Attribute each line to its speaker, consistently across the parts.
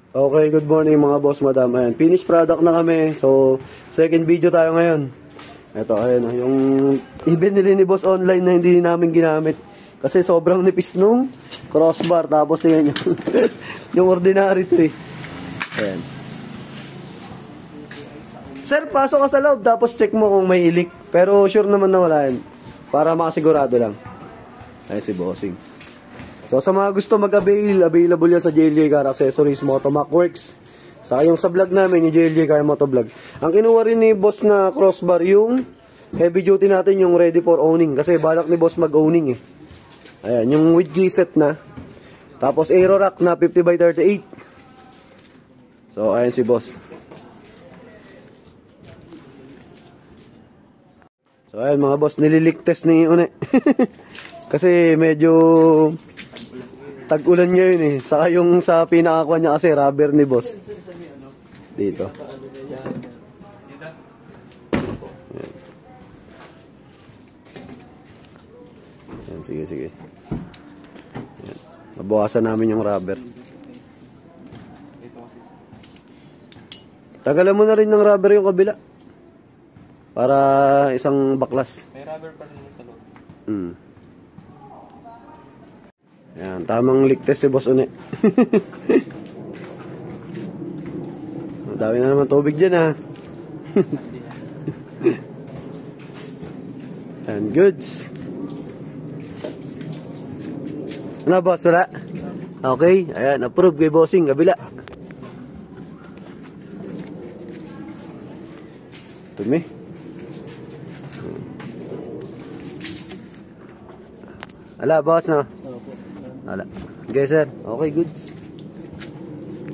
Speaker 1: Okay, good morning mga boss, madam. Ayan, finished product na kami. So, second video tayo ngayon. Ito, ayan, yung ibinili ni boss online na hindi namin ginamit. Kasi sobrang nipis nung crossbar. Tapos tingnan nyo, yung ordinary to eh. Ayan. Sir, pasok ka sa loob. Tapos check mo kung may ilik. Pero sure naman na wala yan. Para makasigurado lang. Ayan si bossing. So sa mga gusto mag-avail, available yan sa JLJ Car Accessories, Motomac Works. Sa yung sa vlog namin, yung JLJ Car Motovlog. Ang kinuha rin ni boss na crossbar, yung heavy duty natin, yung ready for owning. Kasi balak ni boss mag-owning eh. Ayan, yung with G-set na. Tapos aero rack na 50x38. So ayan si boss. So ayan mga boss, nililik test ni Une. Kasi medyo tag-ulan ngayon eh. Saka yung sa pinakakuha niya kasi rubber ni boss. Dito. Yan, sige, sige. Yan. Mabawasan namin yung rubber. Tagalan mo na rin ng rubber yung kabila. Para isang baklas.
Speaker 2: May rubber pa rin sa loob.
Speaker 1: Yan, tamang ligtas si boss Une. Dami na naman tubig dyan ha. And goods. Ano boss, wala? Okay, ayan, approve kay bossing, kabila. Tumi. Ala boss no? Wala. Okay sir, okay goods.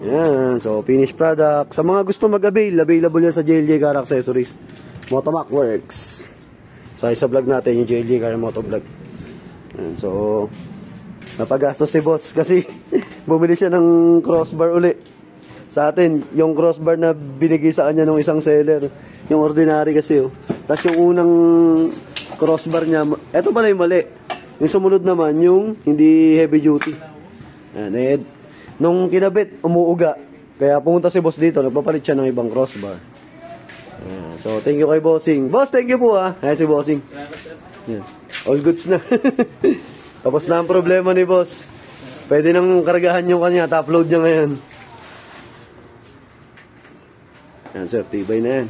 Speaker 1: Yan, so finished product. Sa mga gusto mag-avail, available yan sa JLJ Car Accessories, Motomac Works. Sa isa vlog natin yung JLJ Car Motovlog. Yan, so napagastos si boss kasi bumili siya ng crossbar uli. Sa atin, yung crossbar na binigay sa kanya ng isang seller, yung ordinary kasi oh. Tapos yung unang crossbar niya, eto pala yung mali. Yung sumunod naman, yung hindi heavy duty. Ayan, eh, nung kinabit, umuuga. Kaya pumunta si boss dito, nagpapalit siya ng ibang crossbar. Ayan, so, thank you kay bossing. Boss, thank you po ah. Ayan si bossing. Ayan, all goods na. Tapos na ang problema ni boss. Pwede nang kargahan yung kanya, top load niya ngayon. Ayan sir, tibay na yan.